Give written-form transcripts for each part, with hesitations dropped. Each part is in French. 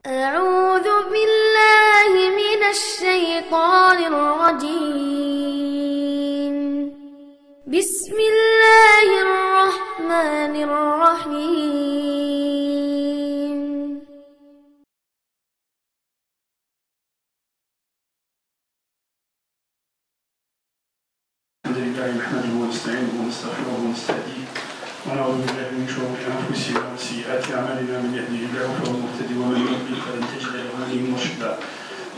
أعوذ بالله من الشيطان الرجيم. بسم الله الرحمن الرحيم. الحمد لله نحمده ونستعينه ونستغفره ونستهديه ونعوذ بالله من شرور انفسنا وسيئات اعمالنا، من يهده الله فهو المهتدي ومن يضلل فلن تجد له وليا مرشدا.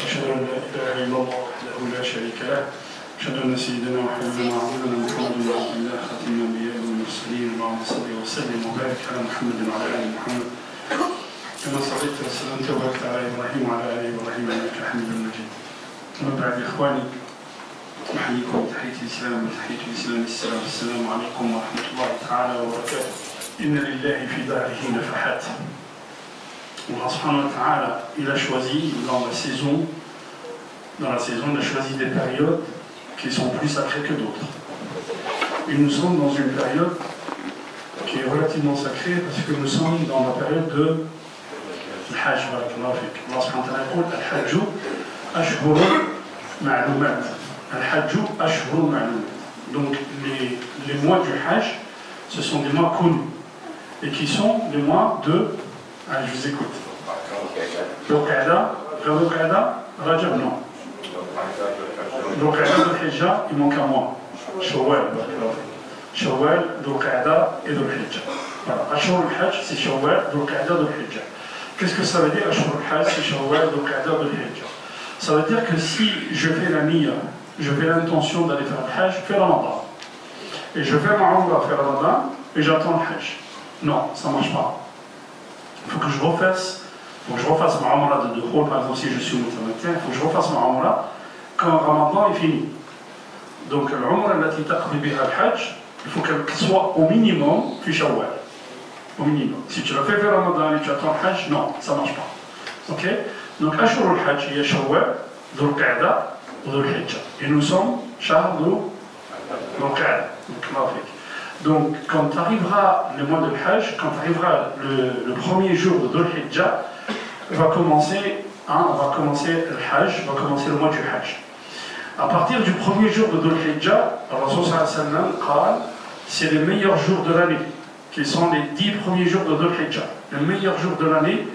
اشهد ان لا اله الا الله وحده لا شريك له، اشهد ان سيدنا وحبيبنا وعظيمنا محمد بن عبد الله خاتم الانبياء والمرسلين. اللهم صل وسلم وبارك على محمد وعلى ال محمد كما صليت وسلمت وباركت على ابراهيم وعلى ال ابراهيم انك حميد مجيد. اما بعد اخواني، أحييكم تحية الإسلام وتحية الإسلام السلام عليكم ورحمة الله تعالى وبركاته. إن لله في داره نفحات. Allah subhanahu wa ta'ala, il a choisi dans la saison, il a choisi des périodes qui sont plus sacrées que d'autres. Et nous sommes dans une période qui est relativement sacrée parce que nous sommes dans la période de Hajj. Allah subhanahu wa ta'ala dit Al-Hajj ashhur ma'lumat. Al-Hajj ashhur ma'lumat. Donc les mois du Hajj, ce sont des mois connus et qui sont des mois de... Allez, je vous écoute. Dhul-Qa'da, Rajab, non. Dhul-Qa'da, Dhul-Hijjah, il manque un mois. Shawwal, Dhul-Qa'da et Dhul-Hijjah. Voilà. Ashhur al-Hajj, c'est Shawwal, Dhul-Qa'da, Dhul-Hijjah. Qu'est-ce que ça veut dire Ashhur al-Hajj, c'est Shawwal, Dhul-Qa'da, Dhul-Hijjah? Ça veut dire que si je fais la niya, je fais l'intention d'aller faire le Hajj, je fais Ramadan. Et je fais ma Umrah, faire Ramadan, et j'attends le Hajj. Non, ça ne marche pas. Il faut que je refasse ma Umrah de Dukhul, par exemple, si je suis mutamattin, il faut que je refasse ma Umrah quand Ramadan est fini. Donc, l'Umrah qui taqdi biha al-Hajj, il faut qu'elle soit au minimum fi Shawwal. Au minimum. Si tu l'as fait faire Ramadan et tu attends le Hajj, non, ça ne marche pas. Ok? Donc, Ashhur al-Hajj, il y a Shawwal, Dhul-Qa'da, Dhul-Hijjah. Et nous sommes Shahr Dhul-Qa'da. Donc, quand arrivera le mois de Hajj, quand arrivera le premier jour de Dhul-Hijjah, va commencer le Hajj, va commencer le mois du Hajj. À partir du premier jour de Dhul-Hijjah, Rasul sallallahu alayhi wa sallam dit, c'est les meilleurs jours de l'année, qui sont les 10 premiers jours de Dhul-Hijjah, les meilleurs jours de l'année.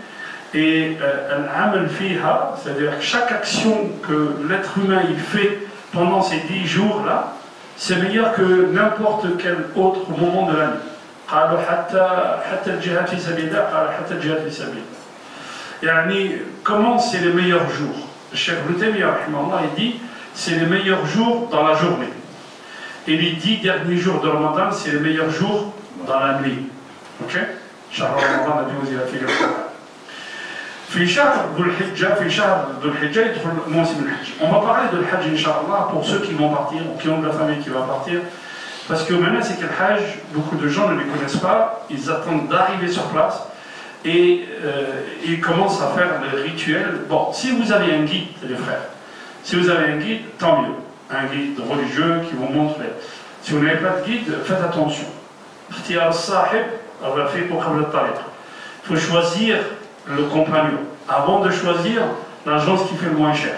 Et al-amal fiha, c'est-à-dire chaque action que l'être humain il fait pendant ces 10 jours-là, c'est meilleur que n'importe quel autre moment de l'année. Comment c'est les meilleurs jours? Le Cheikh Ibn Taymiyyah il dit c'est les meilleurs jours dans la journée. Et les 10 derniers jours de Ramadan, c'est les meilleurs jours dans la nuit. Ok? في شهر ذو الحجة يدخل موسم الحج. On va parler de l'Hajj Inch'Allah pour ceux qui vont partir ou qui ont de la famille qui va partir. Parce que maintenant c'est que le Hajj, beaucoup de gens ne les connaissent pas, ils attendent d'arriver sur place et ils commencent à faire le rituel. Bon, si vous avez un guide, les frères, si vous avez un guide, tant mieux. Un guide religieux qui vous montre. Si vous n'avez pas de guide, faites attention. Il faut choisir le compagnon, avant de choisir l'agence qui fait le moins cher.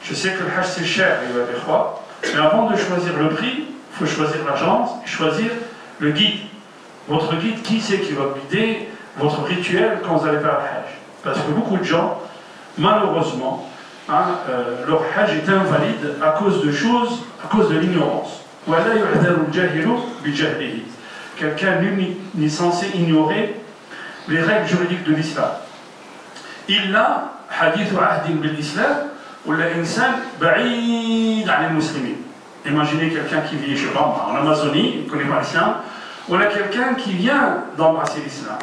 Je sais que le Hajj c'est cher, mais avant de choisir le prix, il faut choisir l'agence et choisir le guide. Votre guide, qui c'est qui va guider votre rituel quand vous allez faire le Hajj? Parce que beaucoup de gens, malheureusement, leur Hajj est invalide à cause de choses, à cause de l'ignorance. Quelqu'un n'est censé ignorer les règles juridiques de l'islam. إلا حديث عهد بالإسلام ولا إنسان بعيد عن المسلمين. Imaginez quelqu'un qui vit, je sais pas, en Amazonie, il ne connaît pas l'islam, ou là quelqu'un qui vient d'embrasser l'islam.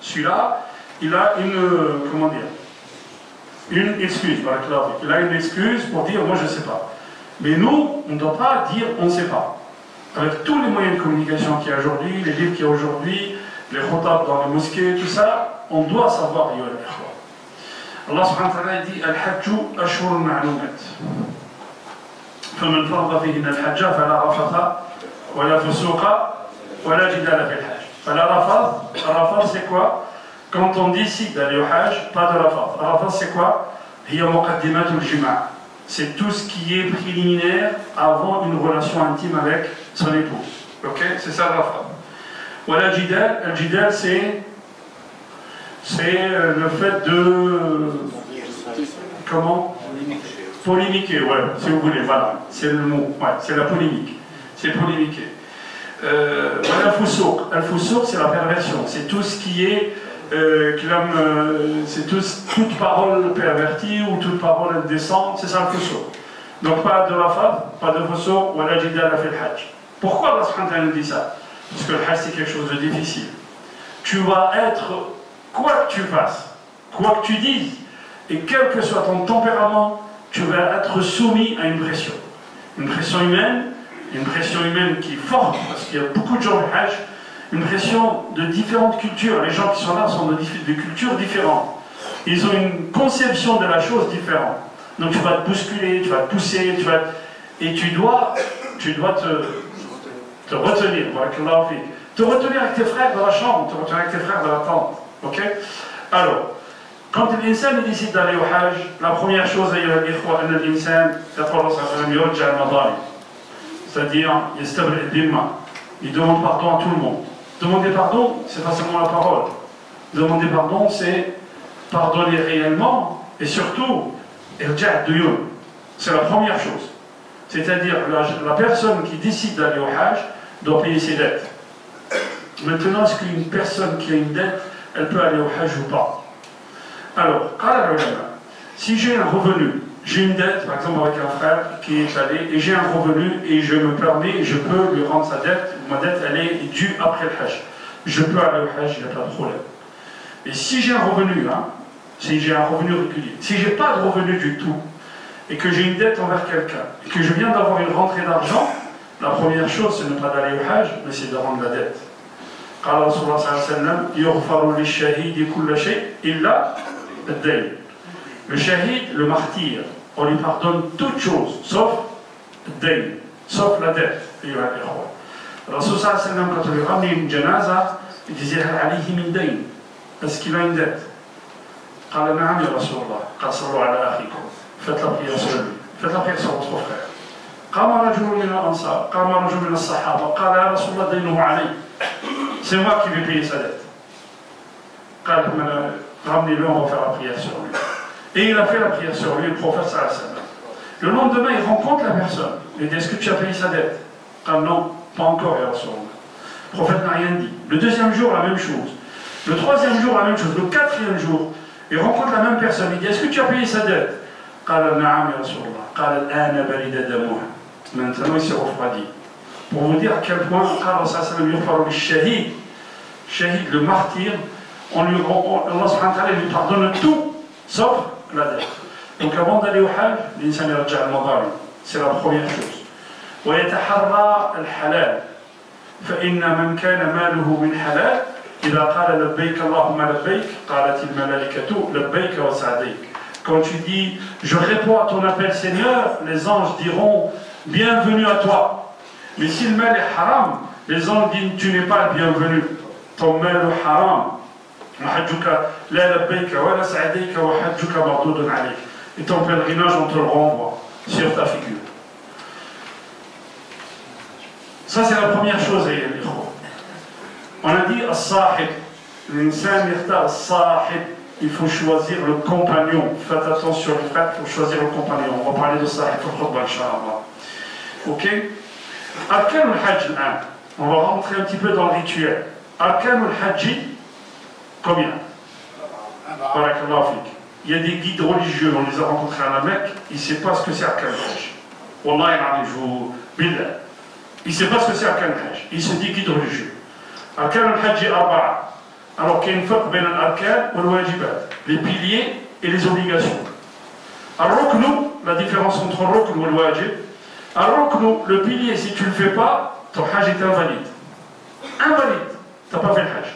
Celui-là, il a une excuse, il a une excuse pour dire moi je ne sais pas. Mais nous, on ne doit pas dire on ne sait pas. Avec tous les moyens de communication qu'il y a aujourd'hui, les livres qu'il y a aujourd'hui, les khutab dans les mosquées, tout ça, on doit savoir. Allah subhanahu wa ta'ala dit Al-Hajj ashhur ma'lumat. فمن فرض فيهن الحج فلا رفث ولا فسوق ولا جدال في الحج. فلا رفث, c'est quoi? quand on décide d'aller au Hajj, pas de Arafat. Arafat, c'est quoi? C'est tout ce qui est préliminaire avant une relation intime avec son épouse. Ok? C'est ça Arafat. Voilà, al-jidal, c'est le fait de... Comment? Polémiquer, ouais, si vous voulez, voilà. C'est le mot, ouais, c'est la polémique. C'est polémiquer. Voilà, al-fusuq, c'est la perversion. C'est tout ce qui est... c'est toute parole pervertie ou toute parole indécente, c'est ça le fusuq. Donc pas de rafat, pas de fusuq, voilà jidal fil hajj. Pourquoi Allah subhanahu wa ta'ala nous dit ça? Parce que le hajj c'est quelque chose de difficile. Tu vas être, quoi que tu fasses, quoi que tu dises, et quel que soit ton tempérament, tu vas être soumis à une pression. Une pression humaine qui est forte, parce qu'il y a beaucoup de gens au hajj, une pression de différentes cultures. Les gens qui sont là sont de cultures différentes. Ils ont une conception de la chose différente. Donc tu vas te bousculer, tu vas te pousser, et tu dois te retenir. Te retenir avec tes frères dans la chambre, te retenir avec tes frères dans la tente. Ok? Alors, quand l'insan décide d'aller au Hajj, la première chose, c'est-à-dire, il demande pardon à tout le monde. Demander pardon, c'est pas seulement la parole. Demander pardon, c'est pardonner réellement et surtout, c'est la première chose. C'est-à-dire, la personne qui décide d'aller au Hajj doit payer ses dettes. Maintenant, est-ce qu'une personne qui a une dette, elle peut aller au Hajj ou pas? Alors, si j'ai un revenu, j'ai une dette, par exemple avec un frère qui est allé, et j'ai un revenu et je me permets, et je peux lui rendre sa dette, ma dette elle est due après le Hajj. Je peux aller au Hajj, il n'y a pas de problème. Et si j'ai un revenu, si j'ai un revenu régulier, si j'ai pas de revenu du tout, et que j'ai une dette envers quelqu'un, et que je viens d'avoir une rentrée d'argent, la première chose, ce n'est pas d'aller au Hajj, mais c'est de rendre la dette. قال رسول الله صلى الله عليه وسلم يغفر للشهيد كل شيء إلا الدين. Le shahid, le martyr, on lui pardonne toute chose, sauf le dayn, sauf la dette. Rasul sallallahu alayhi wa sallam, quand on lui ramenait une janaza, il disait hal alayhi min dayn, est-ce qu'il a une dette? قال نعم يا رسول الله قال صلوا على أخيكم. Faites la prière sur lui, faites la prière sur votre frère. قام رجل من الأنصار قام رجل من الصحابة قال يا رسول الله دينه علي. C'est moi qui vais payer sa dette. قال ramenez-le, on va faire la prière sur lui. Et il a fait la prière sur lui, le prophète sallallahu alayhi wa sallam. Le lendemain, il rencontre la personne. Il dit, est-ce que tu as payé sa dette? Ah non, pas encore, ya Rasulullah. Le prophète n'a rien dit. Le deuxième jour, la même chose. Le troisième jour, la même chose. Le quatrième jour, il rencontre la même personne. Il dit, est-ce que tu as payé sa dette? Maintenant, il s'est refroidi. Pour vous dire à quel point, shahid, le martyr, Allah subhanahu wa ta'ala lui pardonne tout, sauf la dette. Donc avant d'aller au Hajj, l'insan yarja al-madalim. C'est la première chose. ويتحرى الحلال فإن من كان ماله من حلال إذا قال لبيك اللهم لبيك قالت الملائكة لبيك وسعديك. Quand tu dis je réponds à ton appel Seigneur, les anges diront bienvenue à toi. Mais si le mal est haram, les anges disent tu n'es pas le bienvenu. Ton mal est haram. وحجك لا لبيك ولا سعديك وحجك مردود عليك. Et ton pèlerinage, on te le renvoie sur ta figure. Ça, c'est la première chose, on a dit as-sahib, l'insan ykhtar as-sahib, il faut choisir le compagnon. Faites attention, les frères, il faut choisir le compagnon. On va parler de ça, il faut khutbah, incha'Allah. Ok? Arkan al-Hajj, on va rentrer un petit peu dans le rituel. Arkan al-Hajj, combien? Barakallahu fik. Il y a des guides religieux, on les a rencontrés à la Mecque, il ne sait pas ce que c'est Arkan al-Hajj. Wallahi, je vous billah. Il ne sait pas ce que c'est Arkan al-Hajj. Il se dit guide religieux. Arkan al-Hajj est arba'a. Alors qu'il y a une farq entre l'arkan et le wajibat, les piliers et les obligations. Al-Ruknu, la différence entre le Rukn et le wajib. Al-Ruknu, le pilier, si tu ne le fais pas, ton Hajj est invalide. Invalide, tu n'as pas fait le Hajj.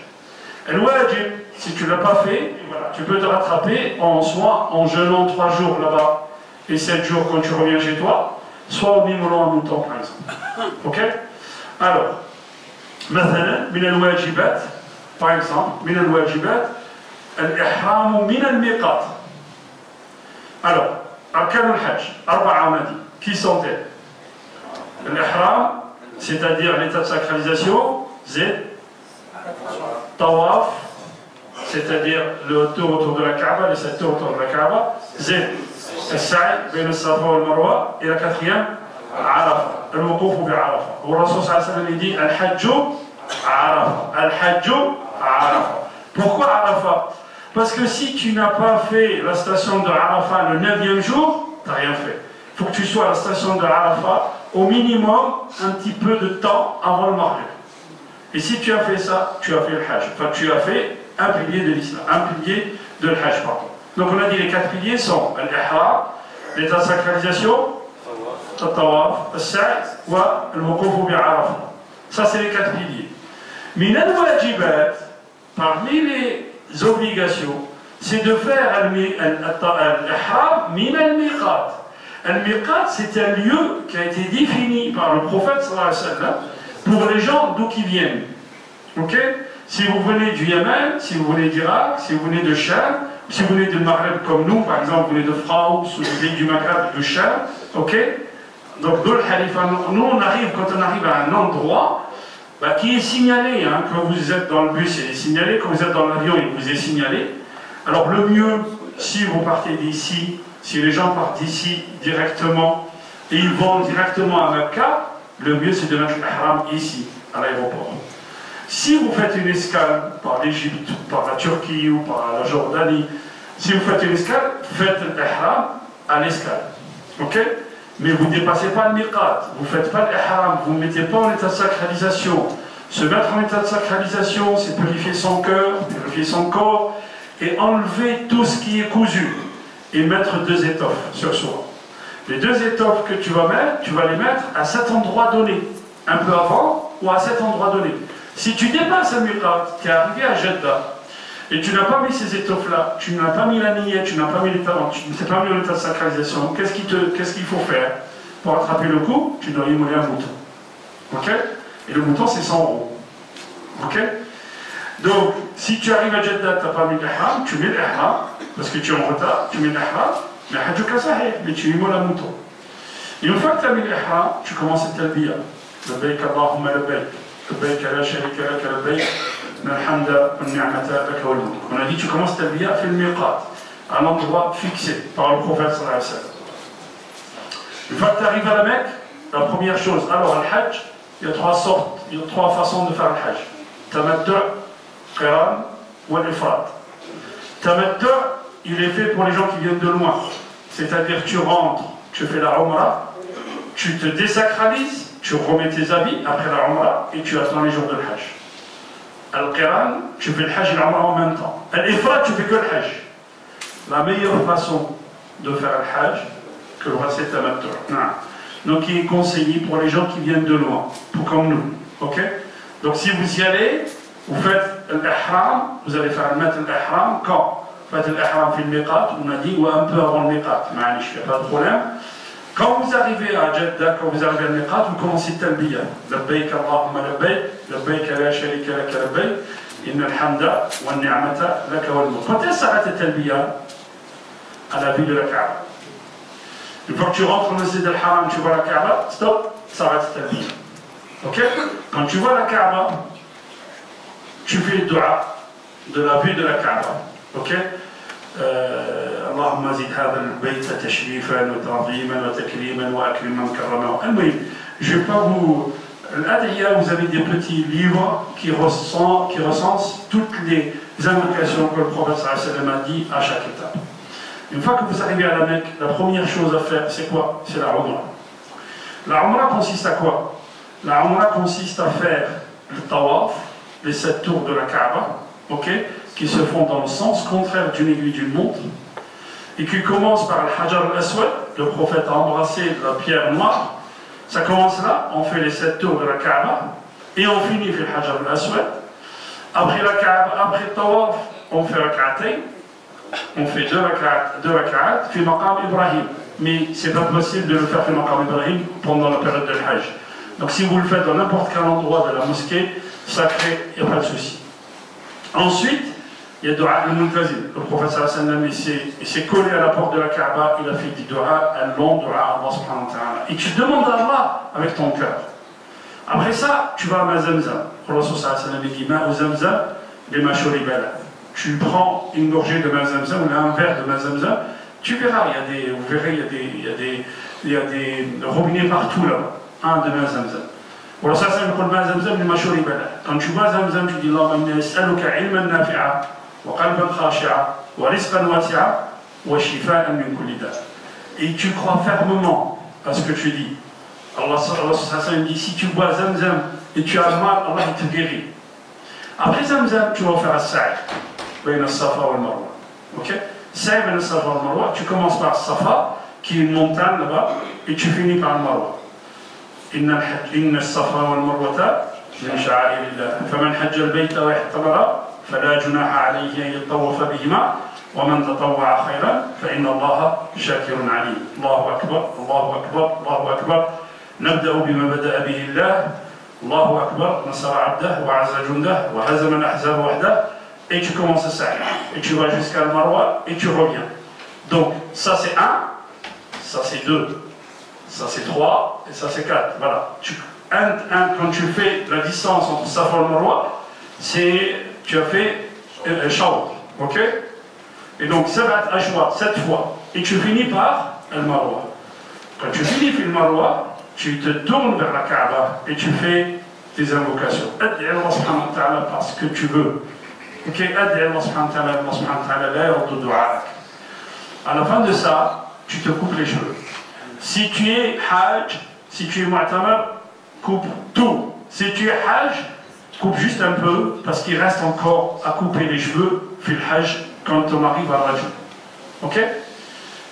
Al-Wajib, si tu ne l'as pas fait, voilà, tu peux te rattraper soit en jeûnant 3 jours là-bas et 7 jours quand tu reviens chez toi, soit en immolant un mouton par exemple. Ok? Alors, مثلا من الواجبات, par exemple, من الواجبات الإحرام من الميقات. Alors, أركان الحج أربعة on a dit. Qui sont-elles? L'ihram, c'est-à-dire l'état de sacralisation, c'est tawaf, c'est-à-dire le tour autour de la Kaaba, les 7 tours autour de la Kaaba, c'est السعي بين الصفا والمروة, et la quatrième, Arafa, الوقوف بعرفة. Le Rasul sallallahu alayhi wa sallam dit Al-Hajju Arafa, Al-Hajju Arafa. Pourquoi Arafa? Parce que si tu n'as pas fait la station de Arafa le 9e jour, tu n'as rien fait. Il faut que tu sois à la station de Arafa au minimum un petit peu de temps avant le Maghrib. Et si tu as fait ça, tu as fait le Hajj. Enfin, tu as fait un pilier de l'Islam, un pilier de l'Hajj, pardon. Donc on a dit les 4 piliers sont l'Ihram, l'état de sacralisation, le Tawaf, le Sa'i, ou le Wuquf bi Arafa. Ça, c'est les 4 piliers. Min al-wajibat, parmi les obligations, c'est de faire l'Ihram min al-miqat. Al-miqat, c'est un lieu qui a été défini par le prophète sallallahu alayhi wa sallam pour les gens d'où ils viennent. Ok? Si vous venez du Yémen, si vous venez d'Irak, si vous venez de Cham, si vous venez de Maghreb comme nous, par exemple, vous venez de France ou du pays du Maghreb, de Cham, ok? Donc, dans le Halifa, nous, on arrive, quand on arrive à un endroit qui est signalé, hein, quand vous êtes dans le bus, il est signalé, quand vous êtes dans l'avion, il vous est signalé. Alors, le mieux, si vous partez d'ici, si les gens partent d'ici directement et ils vont directement à Mecca, le mieux c'est de mettre l'ihram ici, à l'aéroport. Si vous faites une escale par l'Égypte, par la Turquie ou par la Jordanie, si vous faites une escale, faites l'ihram à l'escale. Ok? Mais vous ne dépassez pas le miqat, vous ne faites pas l'ihram, vous ne mettez pas en état de sacralisation. Se mettre en état de sacralisation, c'est purifier son cœur, purifier son corps et enlever tout ce qui est cousu. Et mettre 2 étoffes sur soi. Les 2 étoffes que tu vas mettre, tu vas les mettre à cet endroit donné, un peu avant ou à cet endroit donné. Si tu dépasses un miqat, tu es arrivé à Jeddah, et tu n'as pas mis ces étoffes-là, tu n'as pas mis la niyyah, tu n'as pas mis l'état, tu ne t'es pas mis en état de sacralisation, qu'est-ce qu'il faut faire pour attraper le coup? Tu dois immoler un mouton. Ok? Et le mouton, c'est 100 €. Ok? Donc, si tu arrives à Jeddah, tu n'as pas mis l'ihram, tu mets l'ihram, parce que tu es en retard, tu mets l'ihram, mais hajjuka sahih, mais tu immoles un mouton. Et une fois que tu as mis l'ihram, tu commences à talbiya. Labbayk Allahumma labbayk, labbayk la sharika lak labbayk, alhamda wa ni'mata lak wal mulk. On a dit tu commences talbiya fil miqat, à un endroit fixé par le prophète sallallahu alayhi wa sallam. Une fois que tu arrives à la Mecque, la première chose, alors le hajj, il y a 3 sortes, il y a 3 façons de faire le hajj. Tamattu', Qiran ou l'ifrat. Tamattu', il est fait pour les gens qui viennent de loin. C'est-à-dire tu rentres, tu fais la Umrah, tu te désacralises, tu remets tes habits après la Umrah et tu attends les jours de l'Hajj. Al-Qiran, tu fais le Hajj et l'Umrah en même temps. Al-Ifrat, tu fais que le Hajj. La meilleure façon de faire le Hajj, que le reste c'est Tamattu'. Donc il est conseillé pour les gens qui viennent de loin, pour comme nous. Ok? Donc si vous y allez, vous faites l'ihram, vous allez faire mettre l'ihram quand? Faites l'ihram fil miqat, on a dit, ou un peu avant le miqat, il n'y a pas de problème. Quand vous arrivez à Jeddah, quand vous arrivez à miqat, vous commencez talbiya. Labbayk Allahumma labbayk, labbayk la sharika lak labbayk, inna al-hamda wa ni'mata lak wal mulk. Quand est-ce que s'arrête talbiya? À la vue de la Kaaba. Une fois que tu rentres au masjid al-Haram, tu vois la Kaaba, stop, s'arrête talbiya. Ok? Quand tu vois la Kaaba, tu fais le dua de la vue de la Kaaba. Ok? اللهم زد هذا البيت تشريفا وتعظيما وتكريما واكرما كرما. المهم, je ne vais pas vous. L'Adhiya, vous avez des petits livres qui recensent toutes les invocations que le prophète sallallahu alayhi wa sallam a dit à chaque étape. Une fois que vous arrivez à la Mecque, la première chose à faire, c'est quoi? C'est la Umrah. La Umrah consiste à quoi? La Umrah consiste à faire le tawaf, les 7 tours de la Kaaba, ok, qui se font dans le sens contraire d'une aiguille d'une montre, et qui commence par le Hajar al-Aswad, le prophète a embrassé la pierre noire. Ça commence là, on fait les 7 tours de la Kaaba, et on finit par le Hajar al-Aswad. Après la Kaaba, après le tawaf, on fait rak'atayn, on fait 2 rak'at, fi maqam Ibrahim. Mais c'est pas possible de le faire fi maqam Ibrahim pendant la période de l'Hajj. Donc si vous le faites dans n'importe quel endroit de la mosquée sacrée, il n'y a pas de souci. Ensuite, Il y a dua al-Muntazim. Le prophète sallallahu alayhi wa sallam, il s'est collé à la porte de la Kaaba, il a fait du dua, un long dua à Allah subhanahu wa ta'ala. Et tu demandes à Allah avec ton cœur. Après ça, tu vas à Zamzam. Le Rasul sallallahu alayhi wa sallam dit Ma Zamzam, les mashuri bala. Tu prends une gorgée de Zamzam ou un verre de Zamzam, tu verras, vous verrez, il y a des robinets partout là-bas. Un de Zamzam. Le Rasul sallallahu alayhi wa sallam dit Ma Zamzam, les mashuri bala. Quand tu vois Zamzam, tu dis Allahumma inni as'aluka ilman nafi'a. وقلبا خاشعا ورزقا واسعا وشفاء من كل داء. Et tu crois fermement à ce que tu dis. Allah dit si tu bois Zamzam et tu as mal, Allah te guérit. Après Zamzam, tu vas faire As-Sa'i bayna As-Safa wal Marwa. Ok? Sa'i bayna As-Safa wal Marwa, tu commences par Safa, qui est une montagne là-bas, et tu finis par le Marwa. Inna As-Safa wal Marwa min sha'a'ilillah. Faman hajja al-bayta wa ihtamara فلا جناح عليه أن يطوف بهما ومن تطوع خيرا فإن الله شاكر عليم. الله أكبر الله أكبر الله أكبر. نبدأ بما بدأ به الله. الله أكبر نصر عبده وعز جنده وهزم الأحزاب وحده. Et tu commences ça et tu vas jusqu'à Marwa et tu reviens. Donc ça c'est 1, ça c'est 2, ça c'est 3 et ça c'est 4. Voilà. Quand tu fais la distance entre Safa et Marwa, tu as fait Shawr, ok? Et donc, Sabat Ashwa, 7 fois. Et tu finis par Al-Marwa. Quand tu finis par Al-Marwa, tu te tournes vers la Kaaba et tu fais tes invocations. Ad'i Allah subhanahu wa ta'ala parce que tu veux. Ok? Ad'i Allah subhanahu wa ta'ala, Allah subhanahu wa ta'ala, la yardu du'a'ak. À la fin de ça, tu te coupes les cheveux. Si tu es Hajj, si tu es Mu'tamar, coupe tout. Si tu es Hajj, coupe juste un peu, parce qu'il reste encore à couper les cheveux, fil hajj, quand on arrive à Rajab. Ok?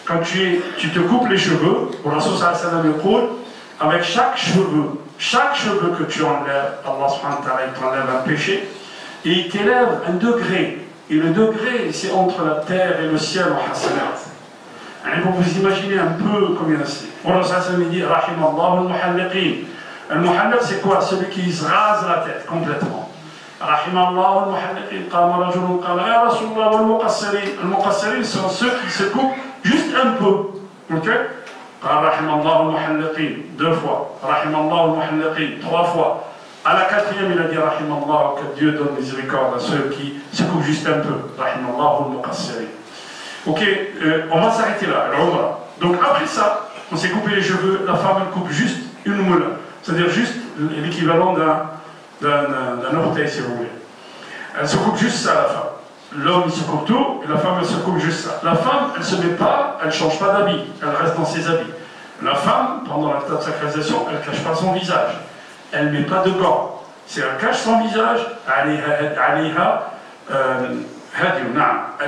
Quand tu te coupes les cheveux, pour la sauce à salam avec chaque cheveu que tu enlèves, Allah subhanahu wa ta'ala t'enlève un péché, et il t'élève un degré. Et le degré, c'est entre la terre et le ciel en hasanat. Pour vous imaginer un peu combien c'est. Pour la sauce à salam dit, Rahim Allah al-Muhalliqin. Al-Muhallaq, c'est quoi? Celui qui se rase la tête complètement. Rahimallah al-Muhalliqin, qama rajulun qala ya Rasulullah wal-Muqassirin. Al-Muqassirin sont ceux qui se coupent juste un peu. Ok? Rahimallah al-Muhalliqin, 2 fois. Rahimallah al-Muhalliqin, 3 fois. À la 4e, il a dit Rahimallah, que Dieu donne miséricorde à ceux qui se coupent juste un peu. Rahimallah al-Muqassirin. Ok, on va s'arrêter là, al-Umrah. Donc après ça, on s'est coupé les cheveux, la femme elle coupe juste une moula. C'est-à-dire juste l'équivalent d'un orteil, si vous voulez. Elle se coupe juste ça, la femme. L'homme, il se coupe tout, et la femme, elle se coupe juste ça. La femme, elle ne se met pas, elle ne change pas d'habit, elle reste dans ses habits. La femme, pendant l'acte de sacralisation, elle ne cache pas son visage. Elle ne met pas de gants. Si elle cache son visage,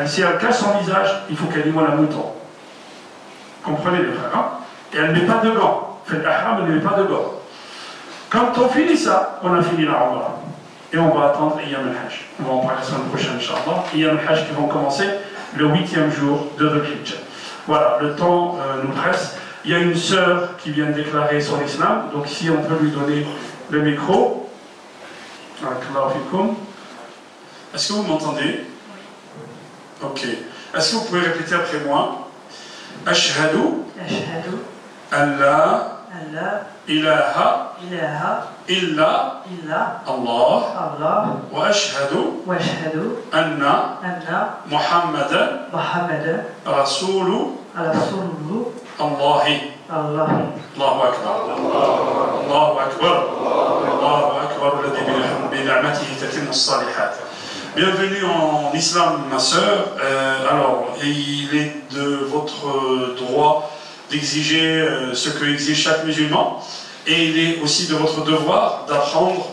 si elle cache son visage, il faut qu'elle y voit la mouton. Comprenez les frères, hein? Et elle ne met pas de gants. Fait l'ahram, elle ne met pas de gants. Quand on finit ça, on a fini la Umrah. Et on va attendre Iyam al-Hajj. On va en parler la semaine prochaine, Inch'Allah. Iyam al-Hajj qui vont commencer le 8e jour de Dhul Hijjah. Voilà, le temps nous presse. Il y a une sœur qui vient de déclarer son islam. Donc si on peut lui donner le micro. Est-ce que vous m'entendez? Ok. Est-ce que vous pouvez répéter après moi? Ashhadu an la ilaha illa Allah wa ashhadu anna Muhammadan Rasulu Allahi. Allahu Akbar. Allahu Akbar. Allahu Akbar. Bienvenue en islam, ma sœur. Alors, il est de votre droit d'exiger ce que exige chaque musulman, et il est aussi de votre devoir d'apprendre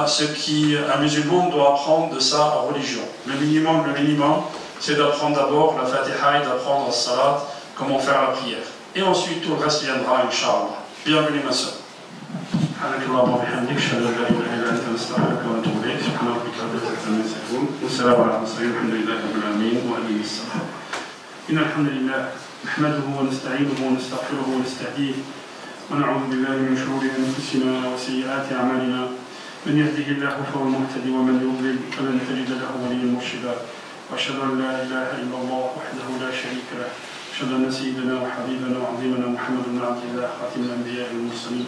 ce qu'un musulman doit apprendre de sa religion. Le minimum, c'est d'apprendre d'abord la Fatiha et d'apprendre la salat, comment faire la prière. Et ensuite, tout le reste viendra, Inch'Allah. Bienvenue, ma sœur. إن الحمد لله نحمده ونستعينه ونستغفره ونستهديه ونعوذ بالله من شرور أنفسنا وسيئات أعمالنا من يهده الله فهو المهتدي ومن يضلل فلن تجد له وليا مرشدا وأشهد أن لا إله إلا الله وحده لا شريك له أشهد أن سيدنا وحبيبنا وعظيمنا محمد بن عبد الله خاتم الأنبياء والمرسلين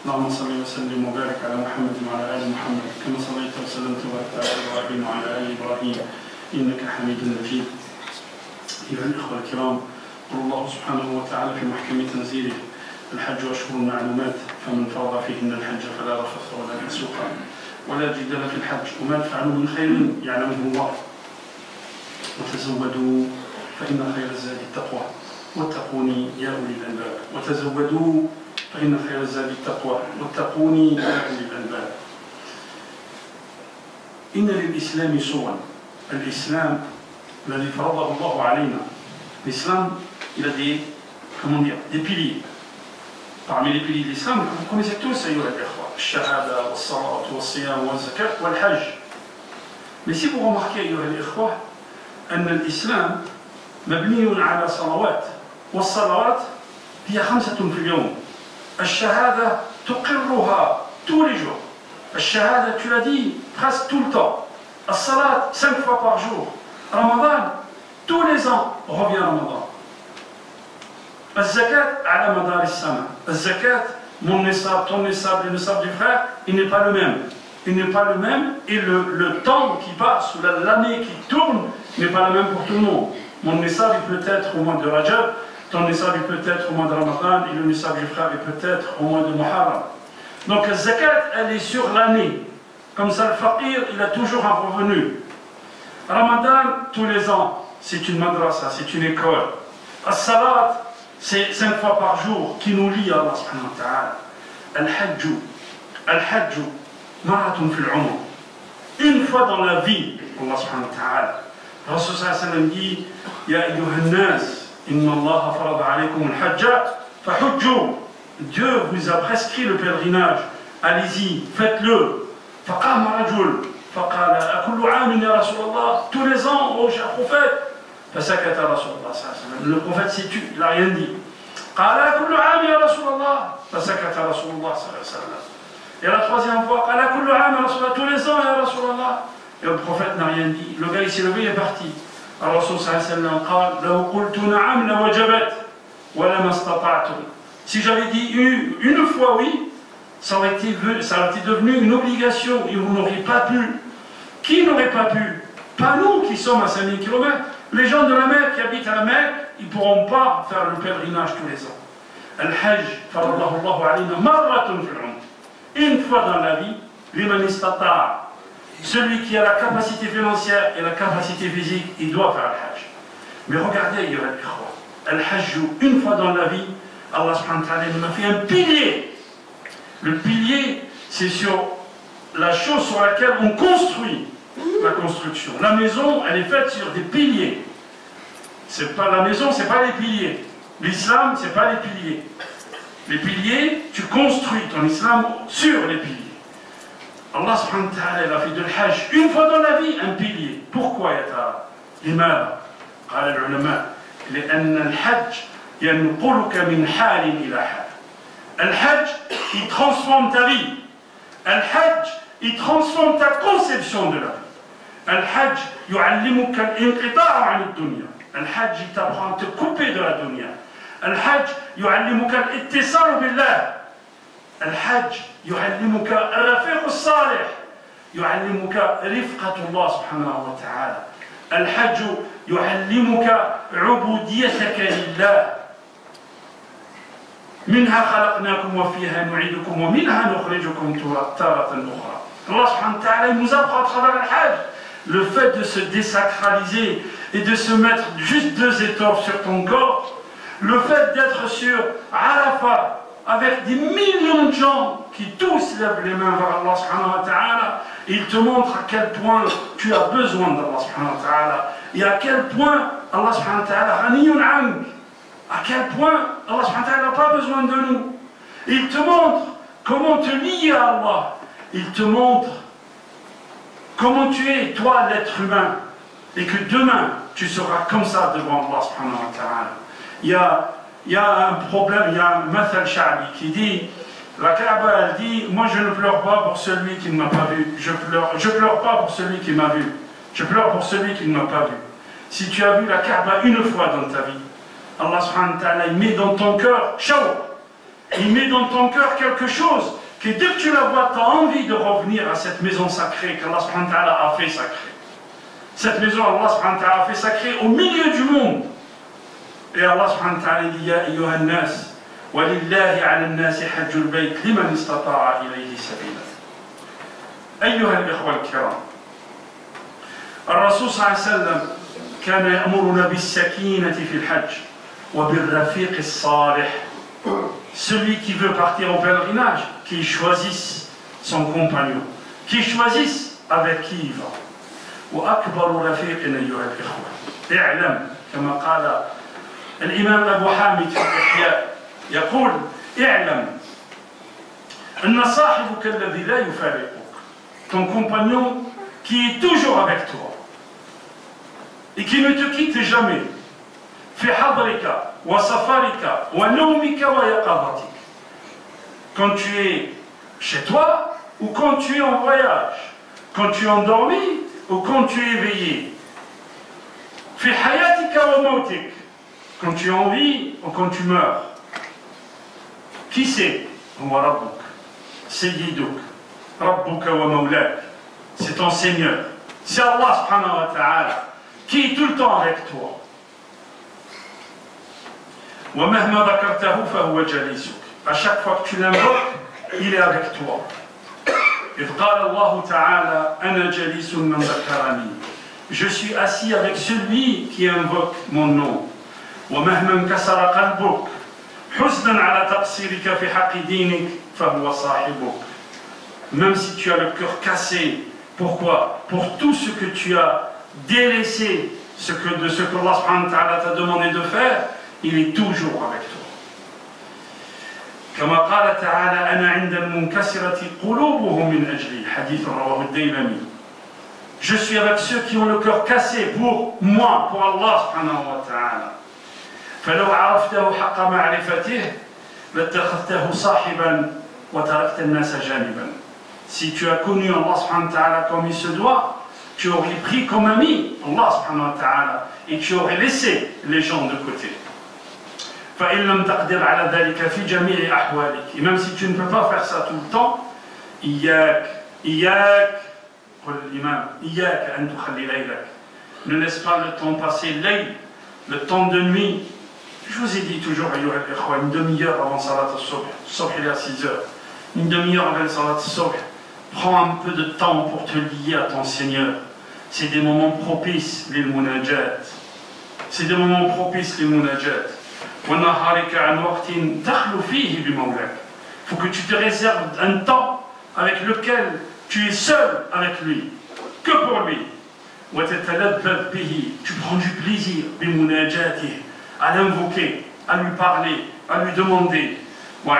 اللهم صل وسلم وبارك على محمد وعلى آل محمد كما صليت وسلمت وباركت على إبراهيم وعلى آل إبراهيم إنك حميد مجيد. أيها الإخوة الكرام، قال الله سبحانه وتعالى في محكم تنزيله: الحج أشهر معلومات فمن فرض فيهن الحج فلا رفث ولا فسوق ولا جدال في الحج وما تفعلوا من خير يعلمه الله وتزودوا فإن خير الزاد التقوى واتقوني يا أولي الألباب وتزودوا فإن خير الزاد التقوى واتقوني يا أولي الألباب. إن للإسلام صورا. الإسلام الذي فرضه الله علينا. L'islam, il a des piliers. Parmi les piliers de l'islam, vous connaissez tous, ayyuha al-ikhwa, al-shahada, al-salat, al-siyam, al-zakat, wal-hajj. Mais si vous remarquez, ayyuha al-ikhwa, أن الإسلام مبني على صلوات، والصلوات هي 5 في اليوم. الشهادة تقرها tous les jours. الشهادة, tu l'as dit, presque tout le temps. الصلاة 5 fois par jour. Ramadan, tous les ans revient Ramadan. الزكاة على مدار السنة. الزكاة, mon nisab, ton nisab, le nisab du frère, il n'est pas le même. Il n'est pas le même et le temps qui passe, ou l'année qui tourne, n'est pas le même pour tout le monde. Mon nisab, il peut être au mois de Rajab, ton nisab, il peut être au mois de Ramadan, et le nisab du frère, il peut être au mois de Muharram. Donc la zakat, elle est sur l'année. Comme ça, le faqir, il a toujours un revenu. Ramadan, tous les ans, c'est une madrasa, c'est une école. As-salat, c'est 5 fois par jour qui nous lie à Allah subhanahu wa ta'ala. Al-hajj, marathon fil umr. Une fois dans la vie, Allah subhanahu wa ta'ala. Rasul sallallahu alayhi wa sallam dit: Ya ayyuhan nas, inna Allah farada alaykum al-hajja, fahujju. Dieu vous a prescrit le pèlerinage. Allez-y, faites-le. فقام رجل فقال أكل عام يا رسول الله, tous les ans, ô cher prophète. فسكت رسول الله صلى الله عليه وسلم. Le prophète s'est tu, il n'a rien dit. قال أكل عام يا رسول الله, فسكت رسول الله صلى الله عليه وسلم. Et la troisième fois, قال أكل عام يا رسول الله, tous les ans يا رسول الله. Et le prophète n'a rien dit. Le gars il s'est levé, il est parti. Alors Rasul صلى الله عليه وسلم قال لو قلت نعم لوجبت ولما استطعتم. Si j'avais dit une fois oui, ça aurait été devenu une obligation et vous n'auriez pas pu. Qui n'aurait pas pu? Pas nous qui sommes à 5000 km. Les gens de la Mecque qui habitent à la Mecque, ils ne pourront pas faire le pèlerinage tous les ans. Al-Hajj, faradallahu Allahu alayna, marratun fil umr. Une fois dans la vie, liman istata'a. Celui qui a la capacité financière et la capacité physique, il doit faire Al-Hajj. Mais regardez, il y aura Al-Hajj, une fois dans la vie, Allah subhanahu wa ta'ala nous a fait un pilier. Le pilier, c'est sur la chose sur laquelle on construit la construction. La maison, elle est faite sur des piliers. C'est pas la maison, c'est pas les piliers. L'islam, c'est pas les piliers. Les piliers, tu construis ton islam sur les piliers. Allah subhanahu wa ta'ala, il a fait de l'Hajj une fois dans la vie un pilier. Pourquoi ya tara? لماذا؟ قال العلماء لأن الحج ينقلك من حال إلى حال. Al-Hajj, il transforme ta vie. Al-Hajj, il transforme ta conception de la vie. Al-Hajj, yu'allimuka al-inqita'a 'an ad-dunya. Al-Hajj, il t'apprend à te couper de la dunya. Al-Hajj, yu'allimuka al-ittisalu billah. Al-Hajj, yu'allimuka al-rafiq as-salih. Yu'allimuka rifqatu Allah subhanahu wa ta'ala. Al-Hajj, yu'allimuka 'ubudiyyataka lillah. منها خلقناكم وفيها نعيدكم ومنها نخرجكم تارة أخرى. Allah subhanahu wa ta'ala nous apprend à travers le Hajj le fait de se désacraliser et de se mettre juste 2 étoffes sur ton corps, le fait d'être sur Arafat avec des millions de gens qui tous lèvent les mains vers Allah subhanahu wa ta'ala, il te montre à quel point tu as besoin d'Allah subhanahu wa ta'ala et à quel point Allah subhanahu wa ta'ala ghaniyun ank. À quel point Allah subhanahu wa ta'ala n'a pas besoin de nous. Il te montre comment te lier à Allah. Il te montre comment tu es, toi, l'être humain. Et que demain, tu seras comme ça devant Allah subhanahu wa ta'ala. Il y a un problème, il y a un mathal sha'bi qui dit, la Kaaba, elle dit, moi je ne pleure pas pour celui qui ne m'a pas vu. Je pleure pas pour celui qui m'a vu. Je pleure pour celui qui ne m'a pas vu. Si tu as vu la Kaaba une fois dans ta vie, Allah subhanahu wa ta'ala, il met dans ton cœur, il met dans ton cœur quelque chose que dès que tu la vois, tu as envie de revenir à cette maison sacrée qu'Allah subhanahu wa ta'ala a fait sacrée. Cette maison, Allah subhanahu wa ta'ala a fait sacrée au milieu du monde. Et Allah subhanahu wa ta'ala dit, Ya ayyuhan nas, wa lillahi ala an-nasi hajjul bayt liman istata'a ilayhi sabila. أيها الإخوة الكرام الرسول صلى الله عليه وسلم كان يأمرنا بالسكينة في الحج وبالرفيق الصالح. Celui qui veut partir au pèlerinage, qu'il choisisse son compagnon, qu'il choisisse avec qui il va. وأكبر رفيق أيها الإخوة اعلم كما قال الإمام أبو حامد في الإحياء يقول اعلم أن صاحبك الذي لا يفارقك ton compagnon qui est toujours avec toi et qui ne te quitte jamais. في حضرك وسفرك ونومك ويقظتك. Quand tu es chez toi ou quand tu es en voyage, quand tu es endormi ou quand tu es éveillé. في حياتك وموتك. Quand tu es en vie ou quand tu meurs. Qui c'est? هو ربك سيدك ربك ومولاك. C'est ton Seigneur. C'est Allah subhanahu wa ta'ala qui est tout le temps avec toi. ومهما ذكرته فهو جليسك. À chaque fois que tu l'invoques, il est avec toi. إذ قال الله تعالى أنا جليس من ذكرني. Je suis assis avec celui qui invoque mon nom. ومهما انكسر قلبك حزنا على تقصيرك في حق دينك فهو صاحبك. Même si tu as le cœur cassé, pourquoi? Pour tout ce que tu as délaissé, de ce que Allah subhanahu wa ta'ala t'a demandé de faire, il est toujours avec toi. كما قال تعالى أنا عند المنكسرة قلوبهم من أجلي حديث رواه الديلمي. Je suis avec ceux qui ont le cœur cassé pour moi, pour Allah subhanahu wa ta'ala. فلو عرفته حق معرفته لاتخذته صاحبا وتركت الناس جانبا. Si tu as connu Allah subhanahu wa ta'ala comme il se doit, tu aurais pris comme ami Allah subhanahu wa ta'ala et tu aurais laissé les gens de côté. فإن لم تقدر على ذلك في جميع أحوالك. Et même si tu ne peux pas faire ça tout le temps, إياك قل الإمام إياك أن تخلي ليلك. Ne laisse pas le temps passer le temps de nuit. Je vous ai dit toujours, une demi-heure avant Salat al-Subh. Subh il est à 6 heures. Une demi-heure avant Salat al-Subh. Prends un peu de temps pour te lier à ton Seigneur. C'est des moments propices, les munajat. C'est des moments propices, les munajat. Il faut que tu te réserves un temps avec lequel tu es seul avec lui, que pour lui. Tu prends du plaisir à l'invoquer, à lui parler, à lui demander. Il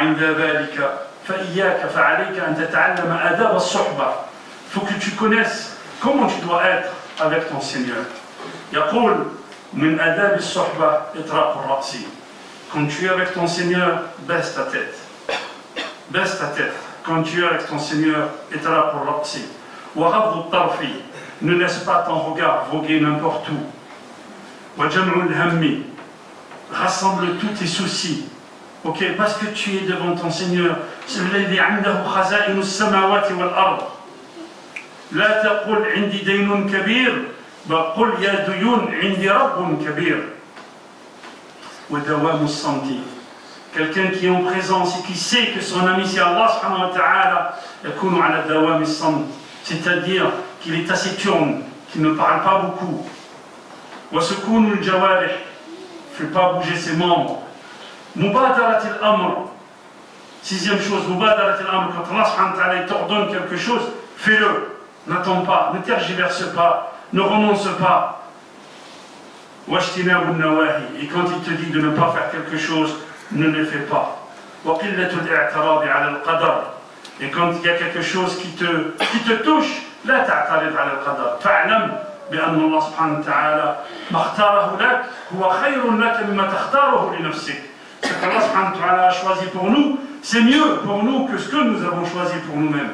faut que tu connaisses comment tu dois être avec ton Seigneur. Quand tu es avec ton Seigneur, baisse ta tête. Baisse ta tête. Quand tu es avec ton Seigneur, ne laisse pas ton regard voguer n'importe où. Rassemble tous tes soucis. Ok, parce que tu es devant ton Seigneur. لا تقل عندي دين كبير بل قل يا ديون عندي رب كبير. ودوام الصمت. Quelqu'un qui est en présence et qui sait que son ami c'est Allah subhanahu wa ta'ala, يكون على دوام الصمت, c'est-à-dire qu'il est taciturne, qu'il ne parle pas beaucoup. وسكون الجوارح, ne fait pas bouger ses membres. مبادرة الأمر. Sixième chose, مبادرة الأمر, quand Allah subhanahu wa ta'ala t'ordonne quelque chose, fais-le. N'attends pas, ne tergiverse pas, ne renonce pas. Et quand il te dit de ne pas faire quelque chose, ne le fais pas. Et quand il y a quelque chose qui te touche, لا تعترض على القدر. فاعلم بأن الله سبحانه وتعالى ما اختاره لك هو خير لك مما تختاره لنفسك. Ce qu'Allah subhanahu wa ta'ala a choisi pour nous, c'est mieux pour nous que ce que nous avons choisi pour nous-mêmes.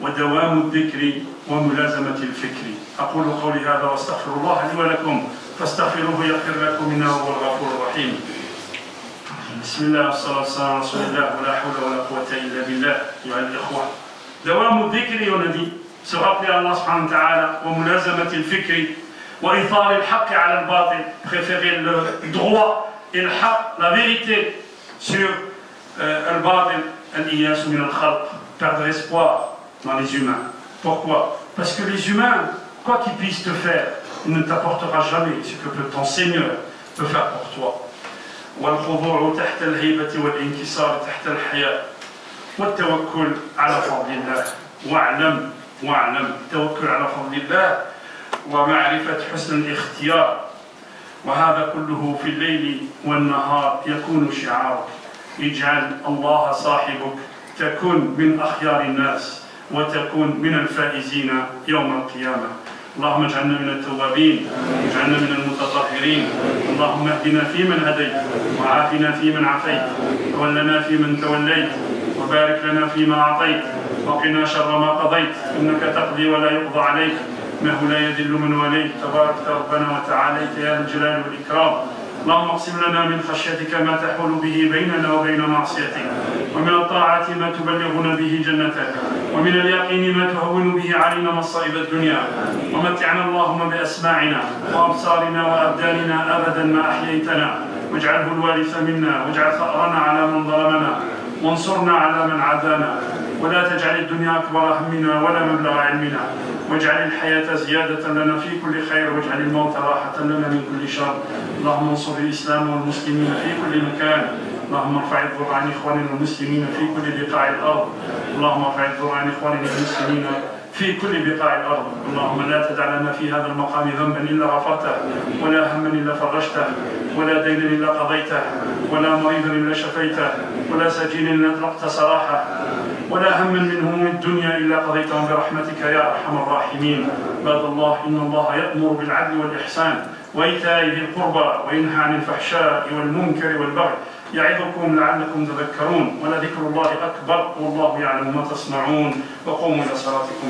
ودوام الذكر وملازمة الفكر. أقول قولي هذا واستغفر الله لي ولكم فاستغفروه يغفر لكم إنه هو الغفور الرحيم. بسم الله والصلاة والسلام على رسول الله ولا حول ولا قوة إلا بالله. أيها الإخوة، دوام الذكر ينادي se rappeler Allah subhanahu wa ta'ala وملازمة الفكر وإثار الحق على الباطل, préférer le droit et le haq, la vérité sur le batil, al-iyas min al-khalq, perdre espoir dans les humains. Pourquoi? Parce que les humains, quoi qu'ils puissent te faire, il ne t'apportera jamais ce que ton Seigneur peut faire pour toi. والخضوع تحت الهيبة والانكسار تحت الحياء والتوكل على فضل الله. واعلم التوكل على فضل الله ومعرفة حسن الاختيار، وهذا كله في الليل والنهار يكون شعارك. اجعل الله صاحبك تكون من أخيار الناس وتكون من الفائزين يوم القيامة. اللهم اجعلنا من التوابين، اجعلنا من المتطهرين. اللهم اهدنا فيمن هديت، وعافنا فيمن عافيت، وتولنا فيمن توليت، وبارك لنا فيما أعطيت، وقنا شر ما قضيت، إنك تقضي ولا يقضى عليك، إنه لا يذل من وليت، تبارك ربنا وتعاليت يا ذا الجلال والإكرام. اللهم اقسم لنا من خشيتك ما تحول به بيننا وبين معصيتك، ومن الطاعة ما تبلغنا به جنتك، ومن اليقين ما تهون به علينا مصائب الدنيا، ومتعنا اللهم بأسماعنا وأبصارنا وأبداننا أبدا ما أحييتنا، واجعله الوارث منا، واجعل ثأرنا على من ظلمنا، وانصرنا على من عادانا، ولا تجعل الدنيا أكبر همنا ولا مبلغ علمنا، واجعل الحياة زيادة لنا في كل خير، واجعل الموت راحة لنا من كل شر. اللهم انصر الإسلام والمسلمين في كل مكان. اللهم ارفع الضر عن إخواننا المسلمين في كل بقاع الأرض. اللهم ارفع الضر عن إخواننا المسلمين في كل بقاع الأرض. اللهم لا تدع لنا في هذا المقام ذنبا إلا غفرته، ولا هما إلا فرجته، ولا دينا إلا قضيته، ولا مريضا إلا شفيته، ولا سجينا إلا أطلقت سراحه، ولا هما من هموم الدنيا إلا قضيتهم برحمتك يا أرحم الراحمين. عباد الله، إن الله يأمر بالعدل والإحسان وإيتاء ذي القربى وينهى عن الفحشاء والمنكر والبغي يعظكم لعلكم تذكرون، ولذكر الله أكبر والله يعلم ما تصنعون. وقوموا إلى صلاتكم.